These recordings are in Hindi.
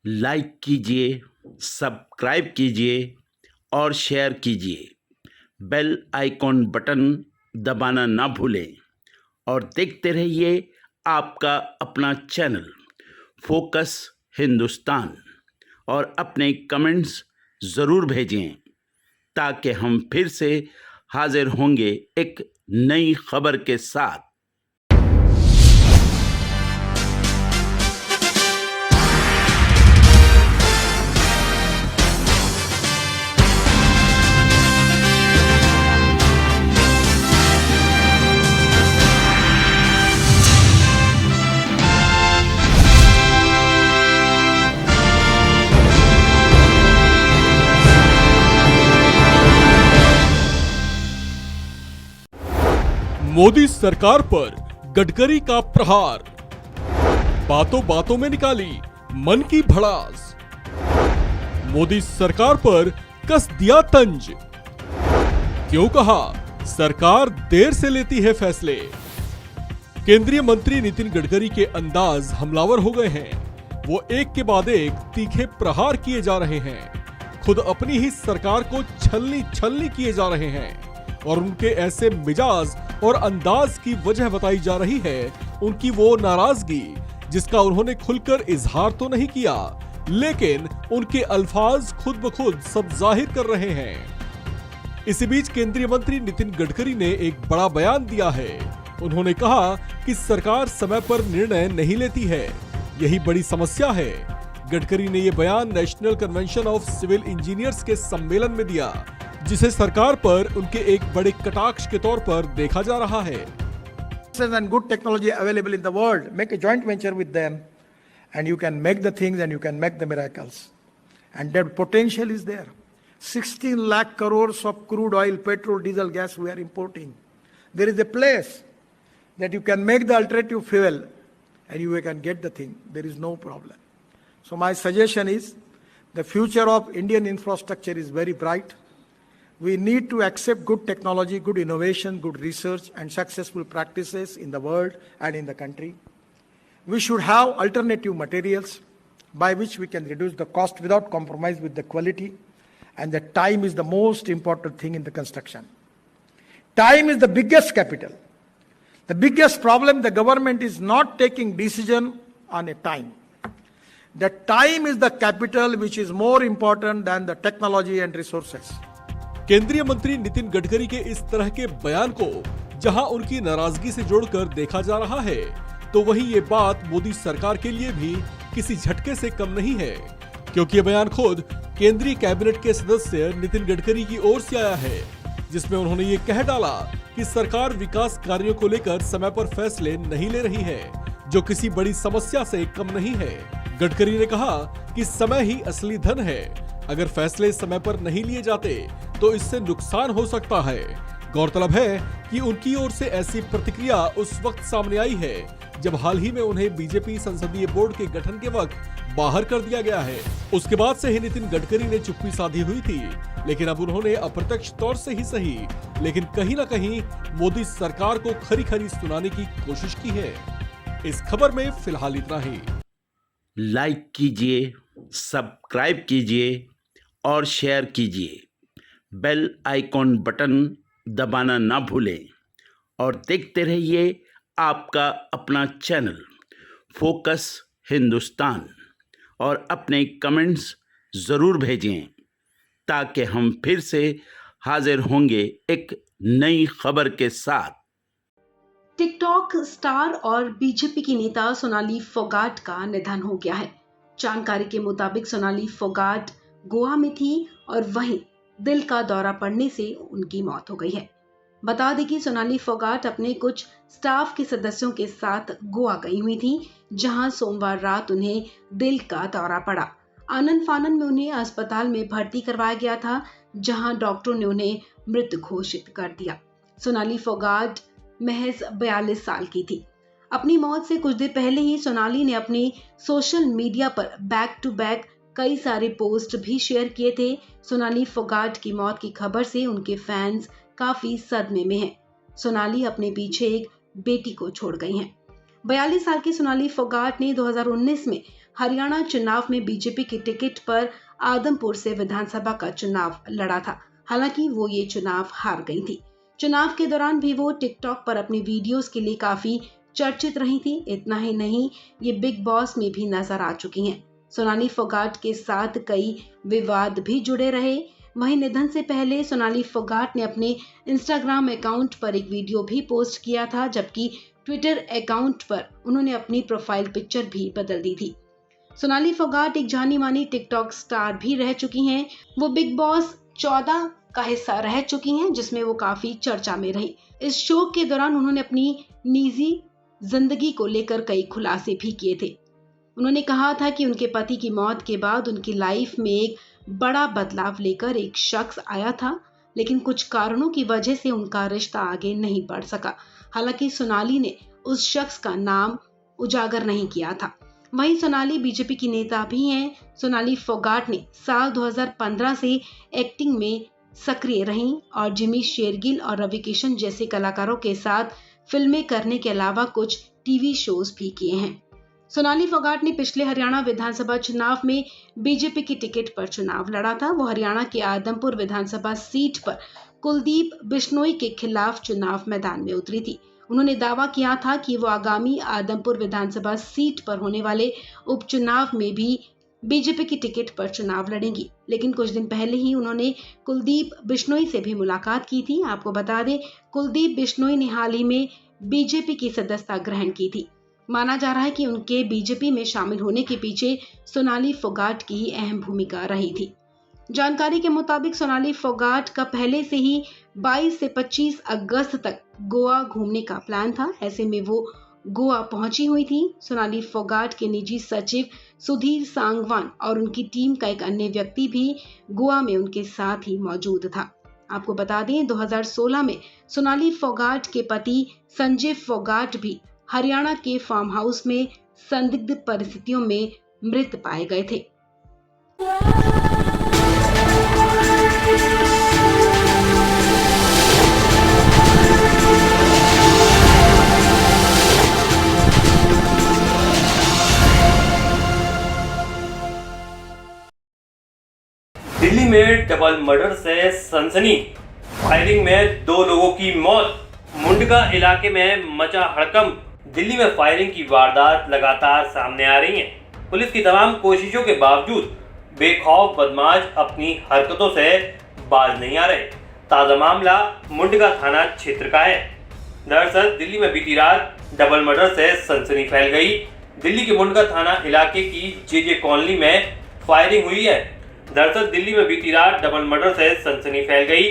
लाइक कीजिए, सब्सक्राइब कीजिए और शेयर कीजिए। बेल आइकॉन बटन दबाना ना भूलें और देखते रहिए आपका अपना चैनल फोकस हिंदुस्तान। और अपने कमेंट्स ज़रूर भेजें ताकि हम फिर से हाजिर होंगे एक नई खबर के साथ। मोदी सरकार पर गडकरी का प्रहार, बातों बातों में निकाली मन की भड़ास। मोदी सरकार पर कस दिया तंज, क्यों कहा सरकार देर से लेती है फैसले। केंद्रीय मंत्री नितिन गडकरी के अंदाज हमलावर हो गए हैं। वो एक के बाद एक तीखे प्रहार किए जा रहे हैं। खुद अपनी ही सरकार को छलनी छलनी किए जा रहे हैं और उनके ऐसे मिजाज और अंदाज की वजह बताई जा रही है उनकी वो नाराजगी जिसका उन्होंने खुलकर इजहार तो नहीं किया, लेकिन उनके अल्फाज खुद ब खुद सब जाहिर कर रहे हैं। इसी बीच केंद्रीय मंत्री नितिन गडकरी ने एक बड़ा बयान दिया है। उन्होंने कहा कि सरकार समय पर निर्णय नहीं लेती है, यही बड़ी समस्या है। गडकरी ने यह बयान national convention of civil engineers के सम्मेलन में दिया, जिसे सरकार पर उनके एक बड़े कटाक्ष के तौर पर देखा जा रहा है। And good technology available in the world, make a joint venture with them and you can make the things and you can make the miracles, and that potential is there. 16 lakh crores of crude oil, petrol, diesel, gas we are importing. There is a place that you can make the alternative fuel and you can get the thing. There is no problem. So my suggestion is the future of Indian infrastructure is very bright. We need to accept good technology, good innovation, good research and successful practices in the world and in the country. We should have alternative materials by which we can reduce the cost without compromise with the quality, and the time is the most important thing in the construction. Time is the biggest capital. The biggest problem, the government is not taking decision on a time. The time is the capital which is more important than the technology and resources. केंद्रीय मंत्री नितिन गडकरी के इस तरह के बयान को जहां उनकी नाराजगी से जोड़कर देखा जा रहा है, तो वहीं ये बात मोदी सरकार के लिए भी किसी झटके से कम नहीं है, क्योंकि ये बयान खुद केंद्रीय कैबिनेट के सदस्य नितिन गडकरी की ओर से आया है, जिसमें उन्होंने ये कह डाला कि सरकार विकास कार्यों को लेकर समय पर फैसले नहीं ले रही है, जो किसी बड़ी समस्या से कम नहीं है। गडकरी ने कहा कि समय ही असली धन है, अगर फैसले समय पर नहीं लिए जाते तो इससे नुकसान हो सकता है। गौरतलब है कि उनकी ओर से ऐसी प्रतिक्रिया उस वक्त सामने आई है जब हाल ही में उन्हें बीजेपी संसदीय बोर्ड के गठन के वक्त बाहर कर दिया गया है। उसके बाद से ही नितिन गडकरी ने चुप्पी साधी हुई थी, लेकिन अब उन्होंने अप्रत्यक्ष तौर से ही सही, लेकिन कहीं न कहीं मोदी सरकार को खरी खरी सुनाने की कोशिश की है। इस खबर में फिलहाल इतना ही। लाइक कीजिए, सब्सक्राइब कीजिए और शेयर कीजिए। बेल आइकॉन बटन दबाना ना भूलें और देखते रहिए आपका अपना चैनल फोकस हिंदुस्तान। और अपने कमेंट्स ज़रूर भेजें ताकि हम फिर से हाजिर होंगे एक नई खबर के साथ। टिकटॉक स्टार और बीजेपी की नेता सोनाली फोगाट का निधन हो गया है। जानकारी के मुताबिक सोनाली फोगाट गोवा में थी और वहीं दिल का दौरा पड़ने से उनकी मौत हो गई है। बता दें कि सोनाली फोगाट अपने कुछ स्टाफ के सदस्यों के साथ गोवा गई हुई थी, जहां सोमवार रात उन्हें दिल का दौरा पड़ा। आनन फानन में उन्हें अस्पताल में भर्ती करवाया गया था, जहां डॉक्टरों ने उन्हें मृत घोषित कर दिया। सोनाली फोगाट महज 42 साल की थी। अपनी मौत से कुछ देर पहले ही सोनाली ने अपने सोशल मीडिया पर बैक टू बैक कई सारे पोस्ट भी शेयर किए थे। सोनाली फोगाट की मौत की खबर से उनके फैंस काफी सदमे में हैं। सोनाली अपने पीछे एक बेटी को छोड़ गई हैं। 42 साल की सोनाली फोगाट ने 2019 में हरियाणा चुनाव में बीजेपी की टिकट पर आदमपुर से विधानसभा का चुनाव लड़ा था। हालांकि वो ये चुनाव हार गई थी। चुनाव के दौरान भी वो टिकटॉक पर अपनी वीडियोस के लिए काफी चर्चित रही थी। इतना ही नहीं, ये बिग बॉस में भी नजर आ चुकी हैं। सोनाली फोगाट के साथ कई विवाद भी जुड़े रहे। वहीं निधन से पहले सोनाली फोगाट ने अपने इंस्टाग्राम अकाउंट पर एक वीडियो भी पोस्ट किया था, जबकि ट्विटर अकाउंट पर उन्होंने अपनी प्रोफाइल पिक्चर भी बदल दी थी। सोनाली फोगाट एक जानी मानी टिकटॉक स्टार भी रह चुकी हैं। वो बिग बॉस 14 का हिस्सा रह चुकी हैं, जिसमें वो काफी चर्चा में रही। इस शो के दौरान उन्होंने अपनी निजी जिंदगी को लेकर कई खुलासे भी किए थे। उन्होंने कहा था कि उनके पति की मौत के बाद उनकी लाइफ में एक बड़ा बदलाव लेकर एक शख्स आया था, लेकिन कुछ कारणों की वजह से उनका रिश्ता आगे नहीं बढ़ सका। हालांकि सोनाली ने उस शख्स का नाम उजागर नहीं किया था। वहीं सोनाली बीजेपी की नेता भी हैं। सोनाली फोगाट ने साल 2015 से एक्टिंग में सक्रिय रहीं और जिमी शेरगिल और रवि किशन जैसे कलाकारों के साथ फिल्में करने के अलावा कुछ टीवी शोज भी किए हैं। सोनाली फोगाट ने पिछले हरियाणा विधानसभा चुनाव में बीजेपी की टिकट पर चुनाव लड़ा था। वो हरियाणा के आदमपुर विधानसभा सीट पर कुलदीप बिश्नोई के खिलाफ चुनाव मैदान में उतरी थी। उन्होंने दावा किया था कि वो आगामी आदमपुर विधानसभा सीट पर होने वाले उपचुनाव में भी बीजेपी की टिकट पर चुनाव लड़ेंगी। लेकिन कुछ दिन पहले ही उन्होंने कुलदीप बिश्नोई से भी मुलाकात की थी। आपको बता दें, कुलदीप बिश्नोई ने हाल ही में बीजेपी की सदस्यता ग्रहण की थी। माना जा रहा है कि उनके बीजेपी में शामिल होने के पीछे सोनाली फोगाट की ही अहम भूमिका रही थी। जानकारी के मुताबिक सोनाली फोगाट का पहले से ही 22 से 25 अगस्त तक गोवा घूमने का प्लान था। ऐसे में वो गोवा पहुंची हुई थी। सोनाली फोगाट के निजी सचिव सुधीर सांगवान और उनकी टीम का एक अन्य व्यक्ति भी गोवा में उनके साथ ही मौजूद था। आपको बता दें, 2016 में सोनाली फोगाट के पति संजय फोगाट भी हरियाणा के फार्म हाउस में संदिग्ध परिस्थितियों में मृत पाए गए थे। दिल्ली में डबल मर्डर से सनसनी, फायरिंग में 2 लोगों की मौत, मुंडका इलाके में मचा हड़कंप। दिल्ली में फायरिंग की वारदात लगातार सामने आ रही हैं। पुलिस की तमाम कोशिशों के बावजूद बेखौफ बदमाश अपनी हरकतों से बाज नहीं आ रहे। ताज़ा मामला मुंडका थाना क्षेत्र का है। दरअसल दिल्ली में बीती रात डबल मर्डर से सनसनी फैल गई। दिल्ली के मुंडका थाना इलाके की जेजे कॉलोनी में फायरिंग हुई है। दरअसल दिल्ली में बीती रात डबल मर्डर से सनसनी फैल गई।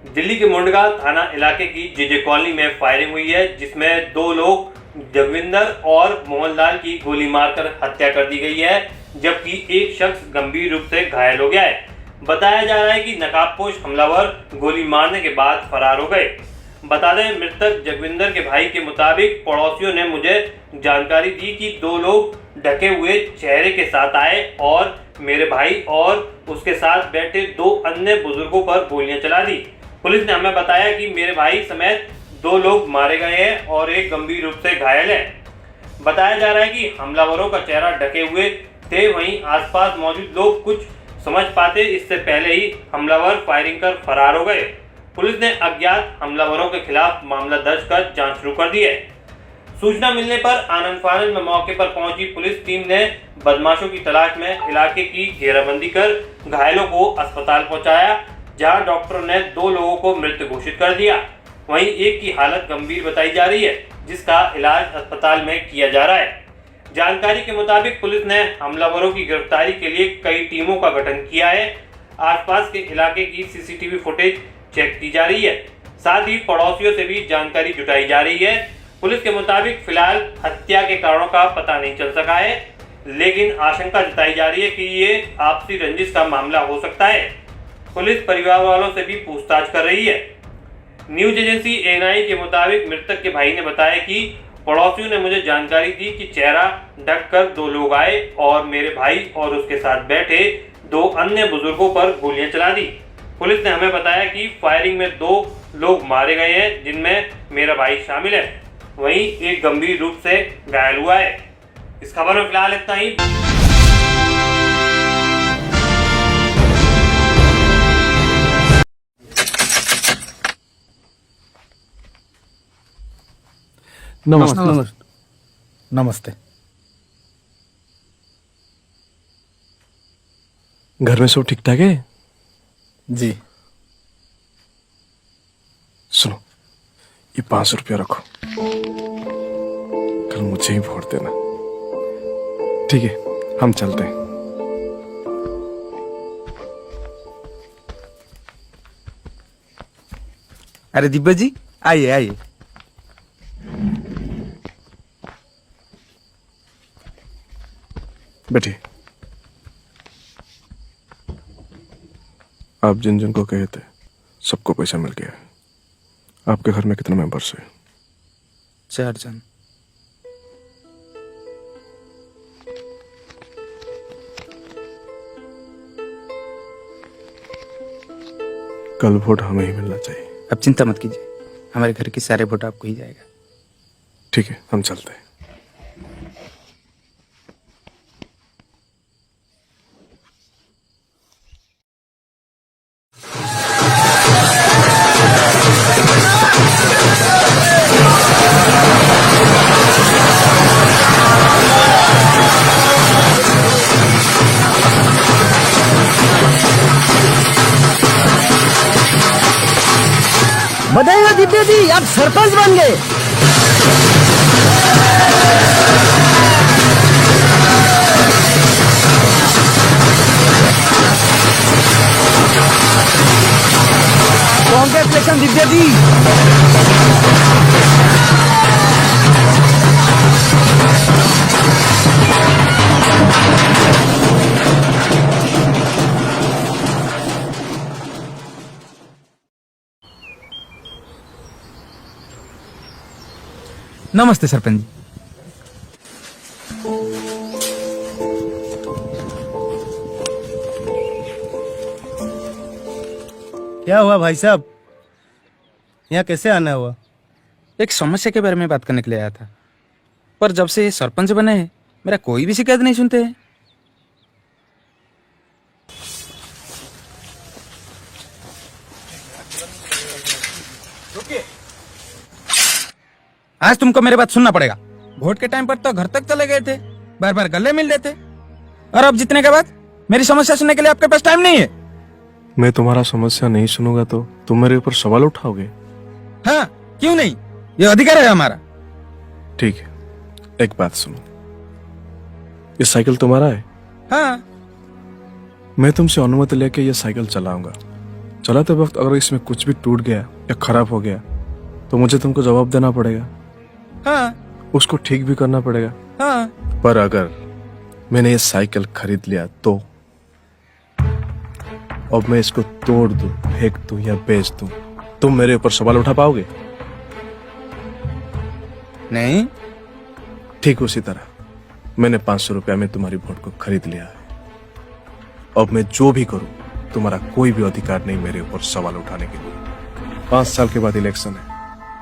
दिल्ली के मुंडका थाना इलाके की जेजे कॉलोनी में फायरिंग हुई है, जिसमें 2 लोग जगविंदर और मोहनलाल की गोली मारकर हत्या कर दी गई है, जबकि एक शख्स गंभीर रूप से घायल हो गया है। बताया जा रहा है कि नकाबपोश हमलावर गोली मारने के बाद फरार हो गए। बता दें, मृतक जगविंदर के भाई के मुताबिक पड़ोसियों ने मुझे जानकारी दी कि 2 लोग ढके हुए चेहरे के साथ आए और मेरे भाई और उसके साथ बैठे 2 अन्य बुजुर्गों पर गोलियां चला दी। पुलिस ने हमें बताया कि मेरे भाई समेत 2 लोग मारे गए हैं और एक गंभीर रूप से घायल है। बताया जा रहा है कि हमलावरों का चेहरा ढके हुए थे। वहीं आसपास मौजूद लोग कुछ समझ पाते इससे पहले ही हमलावर फायरिंग कर फरार हो गए। पुलिस ने अज्ञात हमलावरों के खिलाफ मामला दर्ज कर जांच शुरू कर दी है। सूचना मिलने पर आनंद फानंद में मौके पर पहुंची पुलिस टीम ने बदमाशों की तलाश में इलाके की घेराबंदी कर घायलों को अस्पताल पहुंचाया, जहां डॉक्टरों ने 2 लोगों को मृत घोषित कर दिया। वहीं एक की हालत गंभीर बताई जा रही है, जिसका इलाज अस्पताल में किया जा रहा है। जानकारी के मुताबिक पुलिस ने हमलावरों की गिरफ्तारी के लिए कई टीमों का गठन किया है। आसपास के इलाके की सीसीटीवी फुटेज चेक की जा रही है। साथ ही पड़ोसियों से भी जानकारी जुटाई जा रही है। पुलिस के मुताबिक फिलहाल हत्या के कारणों का पता नहीं चल सका है, लेकिन आशंका जताई जा रही है कि ये आपसी रंजिश का मामला हो सकता है। पुलिस परिवार वालों से भी पूछताछ कर रही है। न्यूज एजेंसी एएनआई के मुताबिक मृतक के भाई ने बताया कि पड़ोसियों ने मुझे जानकारी दी कि चेहरा ढककर 2 लोग आए और मेरे भाई और उसके साथ बैठे 2 अन्य बुजुर्गों पर गोलियां चला दी। पुलिस ने हमें बताया कि फायरिंग में 2 लोग मारे गए हैं, जिनमें मेरा भाई शामिल है। वहीं एक गंभीर रूप से घायल हुआ है। इस खबर में फिलहाल इतना ही। नमस्ते। नमस्ते। घर में सब ठीक ठाक है? जी। सुनो, ये 500 रुपया रखो, कल मुझे ही वोट देना। ठीक है, हम चलते हैं। अरे दिब्या जी, आइए आइए। बैठिए। आप जिन जिन को कहे थे सबको पैसा मिल गया है। आपके घर में कितने मेंबर्स हैं? 4 जन। कल वोट हमें ही मिलना चाहिए। अब चिंता मत कीजिए, हमारे घर के सारे वोट आपको ही जाएगा। ठीक है, हम चलते हैं। बधाई हो दिव्या जी, आप सरपंच बन गए। कांग्रेचुलेशन दिव्या जी। नमस्ते सरपंच जी। क्या हुआ भाई साहब, यहाँ कैसे आना हुआ? एक समस्या के बारे में बात करने के लिए आया था, पर जब से ये सरपंच बने हैं मेरा कोई भी शिकायत नहीं सुनते हैं। आज तुमको मेरी बात सुनना पड़ेगा। वोट के टाइम पर तो घर तक चले गए थे, बार बार गले मिल रहे थे, और अब जीतने के बाद मेरी समस्या सुनने के लिए आपके पास टाइम नहीं है। मैं तुम्हारा समस्या नहीं सुनूंगा तो तुम मेरे ऊपर सवाल उठाओगे? हाँ, क्यों नहीं, ये अधिकार है हमारा। ठीक है, एक बात सुनो, ये साइकिल तुम्हारा है? हाँ। मैं तुमसे अनुमति लेके ये साइकिल चलाऊंगा। चलाते वक्त अगर इसमें कुछ भी टूट गया या खराब हो गया तो मुझे तुमको जवाब देना पड़ेगा। हाँ। उसको ठीक भी करना पड़ेगा। हाँ। पर अगर मैंने ये साइकिल खरीद लिया तो अब मैं इसको तोड़ दूं, फेंक दूं या बेच दूं, तुम मेरे ऊपर सवाल उठा पाओगे? नहीं। ठीक उसी तरह मैंने 500 रुपया में तुम्हारी वोट को खरीद लिया है। अब मैं जो भी करूं तुम्हारा कोई भी अधिकार नहीं मेरे ऊपर सवाल उठाने के लिए। 5 साल के बाद इलेक्शन है,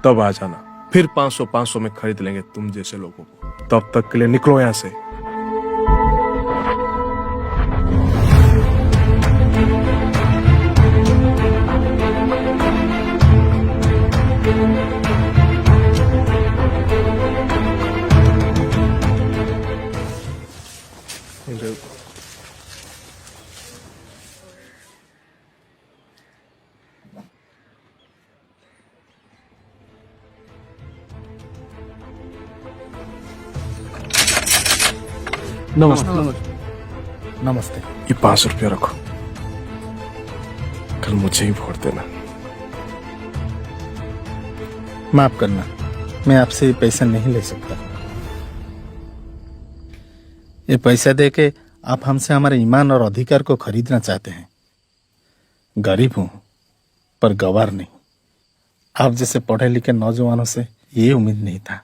तब आ जाना, फिर 500 में खरीद लेंगे तुम जैसे लोगों को। तब तक के लिए निकलो यहां से। नमस्ते। नमस्ते। ये 500 रुपया रखो, कल मुझे ही वोट देना। माफ करना, मैं आपसे ये पैसा नहीं ले सकता। ये पैसा देके आप हमसे हमारे ईमान और अधिकार को खरीदना चाहते हैं। गरीब हूं पर गवार नहीं। आप जैसे पढ़े लिखे नौजवानों से ये उम्मीद नहीं था।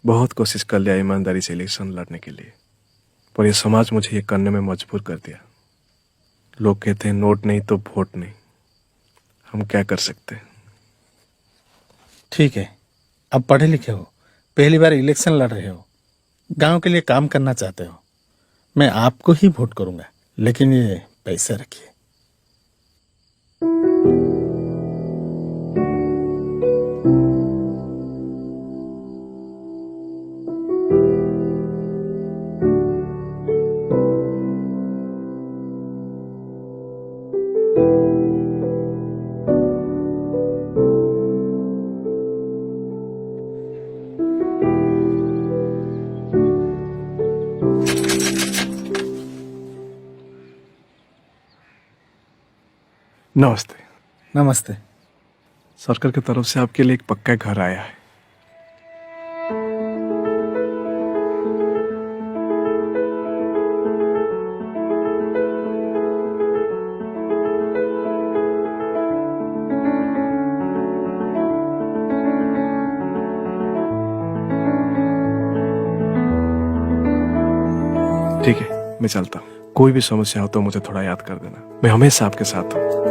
बहुत कोशिश कर लिया ईमानदारी से इलेक्शन लड़ने के लिए, पर यह समाज मुझे ये करने में मजबूर कर दिया। लोग कहते हैं नोट नहीं तो वोट नहीं। हम क्या कर सकते हैं? ठीक है, अब पढ़े लिखे हो, पहली बार इलेक्शन लड़ रहे हो, गांव के लिए काम करना चाहते हो। मैं आपको ही वोट करूंगा, लेकिन ये पैसे रखिए। नमस्ते। नमस्ते। सरकार की तरफ से आपके लिए एक पक्का घर आया है। ठीक है, मैं चलता हूँ। कोई भी समस्या हो तो मुझे थोड़ा याद कर देना। मैं हमेशा आपके साथ हूँ।